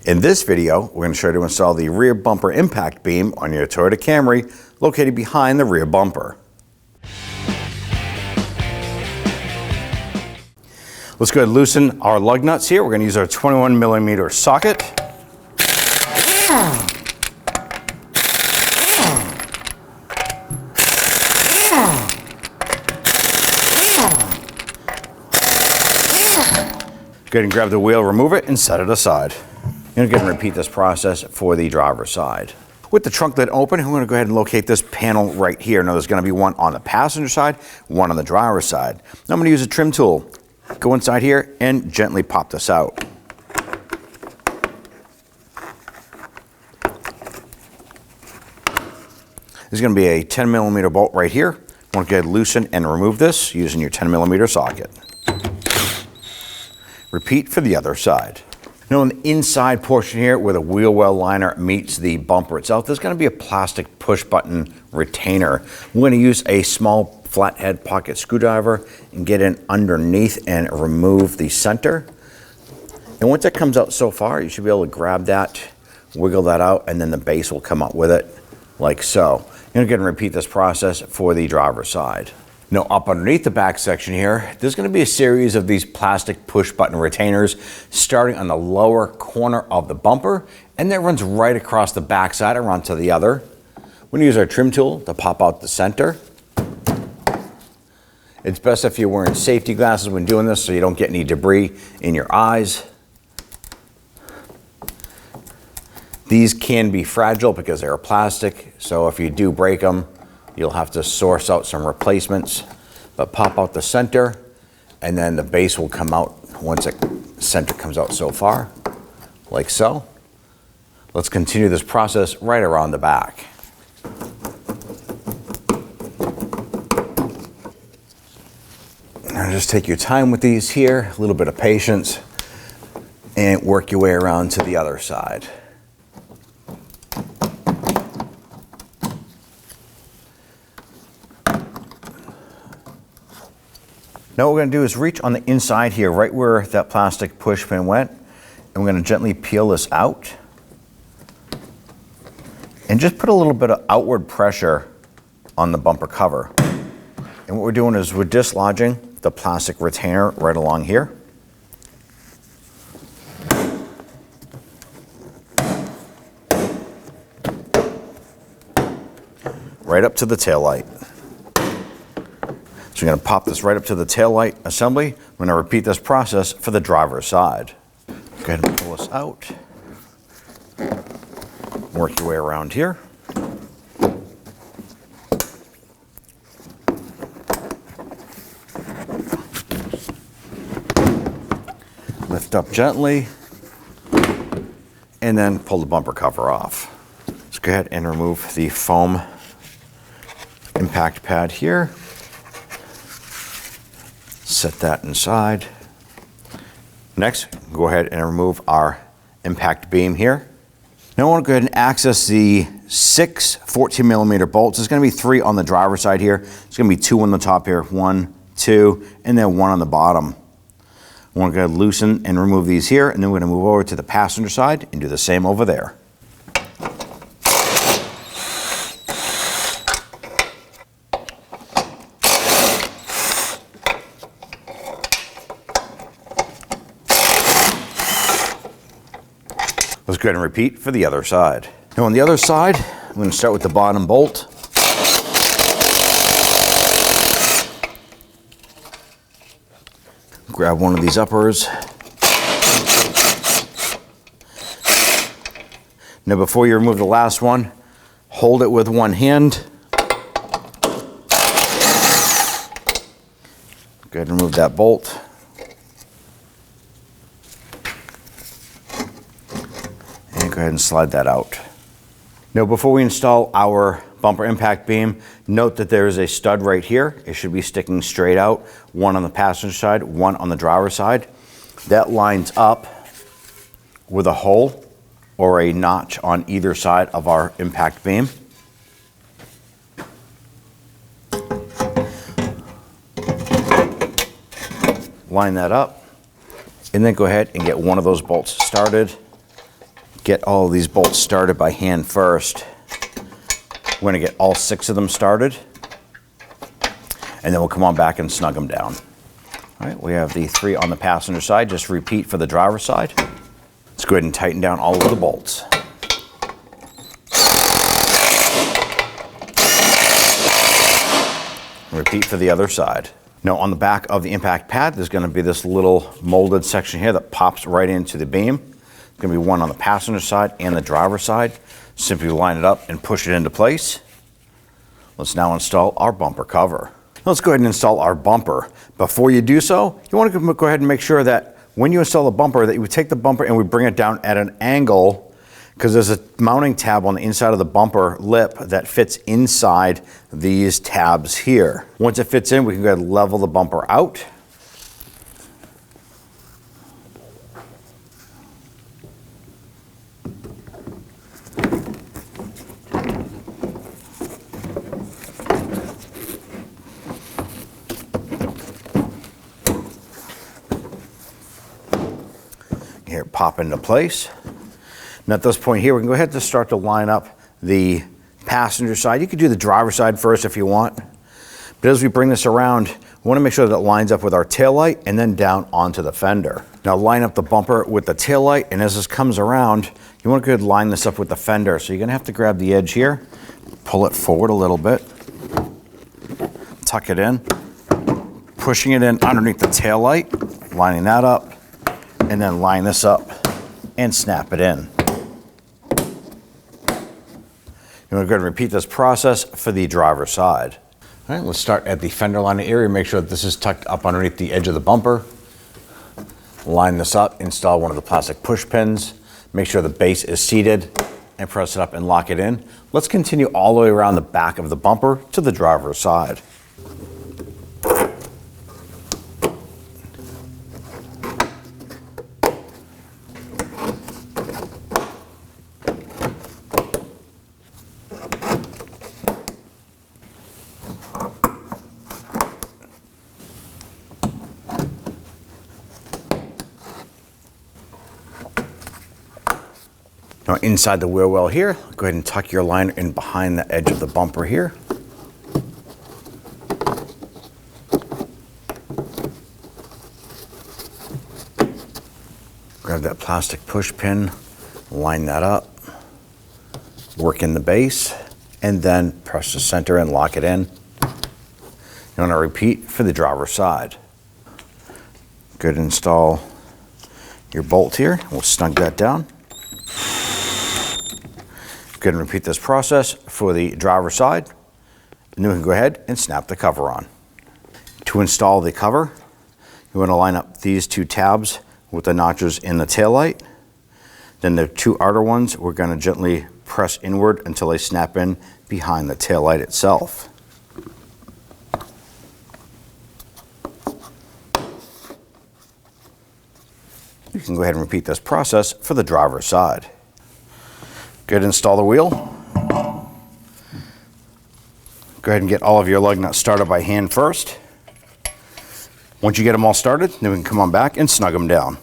In this video, we're going to show you how to install the rear bumper impact beam on your Toyota Camry located behind the rear bumper. Let's go ahead and loosen our lug nuts here. We're going to use our 21mm socket. Go ahead and grab the wheel, remove it, and set it aside. You're going to go ahead and repeat this process for the driver's side. With the trunk lid open, we're going to go ahead and locate this panel right here. Now there's going to be one on the passenger side, one on the driver's side. Now I'm going to use a trim tool. Go inside here and gently pop this out. There's going to be a 10mm bolt right here. You want to go ahead and loosen and remove this using your 10mm socket. Repeat for the other side. Now on the inside portion here where the wheel well liner meets the bumper itself, there's going to be a plastic push button retainer. We're going to use a small flathead pocket screwdriver and get in underneath and remove the center. And once that comes out so far, you should be able to grab that, wiggle that out, and then the base will come up with it like so. You're going to go ahead and repeat this process for the driver's side. Now up underneath the back section here, there's going to be a series of these plastic push button retainers starting on the lower corner of the bumper, and that runs right across the back side around to the other. We're going to use our trim tool to pop out the center. It's best if you're wearing safety glasses when doing this so you don't get any debris in your eyes. These can be fragile because they're plastic, so if you do break them, you'll have to source out some replacements, but pop out the center and then the base will come out once the center comes out so far, like so. Let's continue this process right around the back. Now just take your time with these here, a little bit of patience, and work your way around to the other side. Now what we're going to do is reach on the inside here, right where that plastic push pin went, and we're going to gently peel this out. And just put a little bit of outward pressure on the bumper cover. And what we're doing is we're dislodging the plastic retainer right along here. Right up to the taillight. So you're going to pop this right up to the taillight assembly. We're going to repeat this process for the driver's side. Go ahead and pull this out. Work your way around here. Lift up gently and then pull the bumper cover off. Let's go ahead and remove the foam impact pad here. Set that inside. Next, go ahead and remove our impact beam here. Now I want to go ahead and access the 6 14mm bolts. There's going to be 3 on the driver's side here. There's going to be 2 on the top here, 1, 2, and then 1 on the bottom. I want to go ahead and loosen and remove these here, and then we're going to move over to the passenger side and do the same over there. Let's go ahead and repeat for the other side. Now on the other side, I'm going to start with the bottom bolt. Grab one of these uppers. Now before you remove the last one, hold it with one hand. Go ahead and remove that bolt. Go ahead and slide that out. Now before we install our bumper impact beam, note that there is a stud right here. It should be sticking straight out, one on the passenger side, one on the driver's side. That lines up with a hole or a notch on either side of our impact beam. Line that up, and then go ahead and get one of those bolts started get all of these bolts started by hand first. We're going to get all 6 of them started, and then we'll come on back and snug them down. All right, we have the 3 on the passenger side. Just repeat for the driver's side. Let's go ahead and tighten down all of the bolts. Repeat for the other side. Now on the back of the impact pad, there's going to be this little molded section here that pops right into the beam. There's going to be one on the passenger side and the driver's side. Simply line it up and push it into place. Let's now install our bumper cover. Let's go ahead and install our bumper. Before you do so, you want to go ahead and make sure that when you install the bumper, that you take the bumper and we bring it down at an angle, because there's a mounting tab on the inside of the bumper lip that fits inside these tabs here. Once it fits in, we can go ahead and level the bumper out. Here, pop into place. And at this point here, we can go ahead and start to line up the passenger side. You could do the driver's side first if you want. But as we bring this around, we want to make sure that it lines up with our taillight and then down onto the fender. Now line up the bumper with the taillight, and as this comes around, you want to go ahead and line this up with the fender. So you're going to have to grab the edge here, pull it forward a little bit, tuck it in, pushing it in underneath the taillight, lining that up, and then line this up and snap it in. You want to go ahead and repeat this process for the driver's side. All right, let's start at the fender lining area. Make sure that this is tucked up underneath the edge of the bumper. Line this up, install one of the plastic push pins. Make sure the base is seated and press it up and lock it in. Let's continue all the way around the back of the bumper to the driver's side. Now inside the wheel well here, go ahead and tuck your liner in behind the edge of the bumper here. Grab that plastic push pin, line that up, work in the base, and then press the center and lock it in. You want to repeat for the driver's side. Go ahead and install your bolt here. We'll snug that down. Go ahead and repeat this process for the driver's side, and then we can go ahead and snap the cover on. To install the cover, you want to line up these 2 tabs with the notches in the taillight. Then the 2 outer ones, we're going to gently press inward until they snap in behind the taillight itself. You can go ahead and repeat this process for the driver's side. Go ahead and install the wheel. Go ahead and get all of your lug nuts started by hand first. Once you get them all started, then we can come on back and snug them down.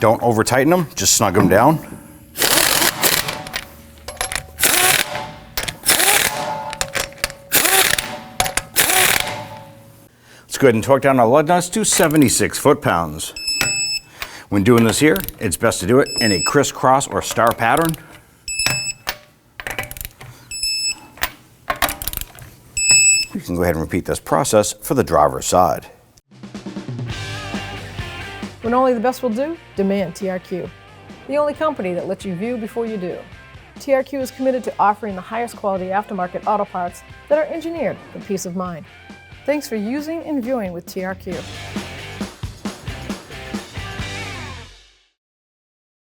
Don't over tighten them, just snug them down. Let's go ahead and torque down our lug nuts to 76 foot-pounds. When doing this here, it's best to do it in a crisscross or star pattern. You can go ahead and repeat this process for the driver's side. When only the best will do, demand TRQ. The only company that lets you view before you do. TRQ is committed to offering the highest quality aftermarket auto parts that are engineered for peace of mind. Thanks for using and viewing with TRQ.